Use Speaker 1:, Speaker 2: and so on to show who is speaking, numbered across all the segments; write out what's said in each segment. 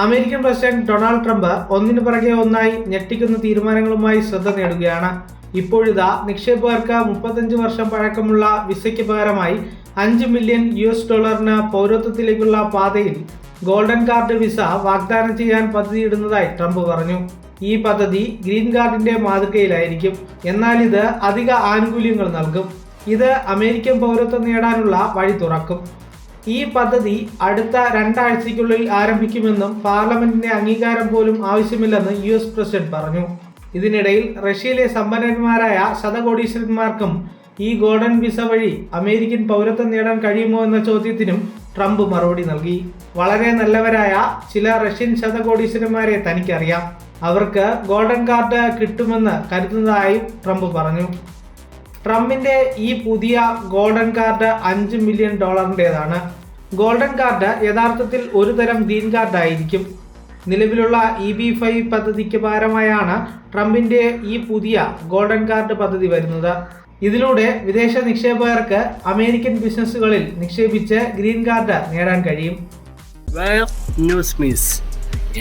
Speaker 1: American president Donald Trump ഒന്നിനു പിറകെ ഒന്നായി ഞെട്ടിക്കുന്ന തീരുമാനങ്ങളുമായി ശ്രദ്ധ നേടുകയാണ്. ഇപ്പോഴിതാ നിക്ഷേപകർക്ക് 35 വർഷം പഴക്കമുള്ള വിസയ്ക്ക് പകരമായി $5 മില്യൺ പൗരത്വത്തിലേക്കുള്ള പാതയിൽ ഗോൾഡൻ കാർഡ് വിസ വാഗ്ദാനം ചെയ്യാൻ പദ്ധതിയിടുന്നതായി ട്രംപ് പറഞ്ഞു. ഈ പദ്ധതി ഗ്രീൻ കാർഡിന്റെ മാതൃകയിലായിരിക്കും. എന്നാൽ ഇത് അധിക ആനുകൂല്യങ്ങൾ നൽകും. ഇത് അമേരിക്കൻ പൗരത്വം നേടാനുള്ള വഴി തുറക്കും. ഈ പദ്ധതി അടുത്ത 2 ആഴ്ചയ്ക്കുള്ളിൽ ആരംഭിക്കുമെന്നും പാർലമെന്റിന്റെ അംഗീകാരം പോലും ആവശ്യമില്ലെന്ന് US പ്രസിഡന്റ് പറഞ്ഞു. ഇതിനിടയിൽ റഷ്യയിലെ സമ്പന്നന്മാരായ ശതകോടീശ്വരന്മാർക്കും ഈ ഗോൾഡൻ വിസ വഴി അമേരിക്കൻ പൗരത്വം നേടാൻ കഴിയുമോ എന്ന ചോദ്യത്തിനും ട്രംപ് മറുപടി നൽകി. വളരെ നല്ലവരായ ചില റഷ്യൻ ശതകോടീശ്വരന്മാരെ തനിക്കറിയാം. അവർക്ക് ഗോൾഡൻ കാർഡ് കിട്ടുമെന്ന് കരുതുന്നതായും ട്രംപ് പറഞ്ഞു. ട്രംപിന്റെ ഈ പുതിയ golden card $5 million golden card യഥാർത്ഥത്തിൽ ഒരു തരം ഗ്രീൻ കാർഡ് ആയിരിക്കും. നിലവിലുള്ള EB-5 പദ്ധതിക്ക് പകരമായാണ് ട്രംപിന്റെ ഈ പുതിയ ഗോൾഡൻ കാർഡ് പദ്ധതി വരുന്നത്. ഇതിലൂടെ വിദേശ നിക്ഷേപകർക്ക് അമേരിക്കൻ ബിസിനസ്സുകളിൽ നിക്ഷേപിച്ച് ഗ്രീൻ കാർഡ് നേടാൻ കഴിയും.
Speaker 2: News means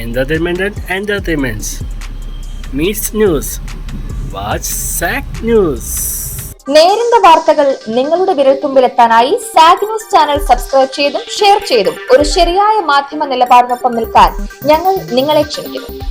Speaker 2: entertainment and entertainments. Meets news. Watch SAC News.
Speaker 3: നേരിന്റെ വാർത്തകൾ നിങ്ങളുടെ വിരൽത്തുമ്പിലെത്താനായി സാഗ് ന്യൂസ് ചാനൽ സബ്സ്ക്രൈബ് ചെയ്തും ഷെയർ ചെയ്തും ഒരു ശരിയായ മാധ്യമ നിലപാടിനൊപ്പം നിൽക്കാൻ ഞങ്ങൾ നിങ്ങളെ ക്ഷണിക്കുന്നു.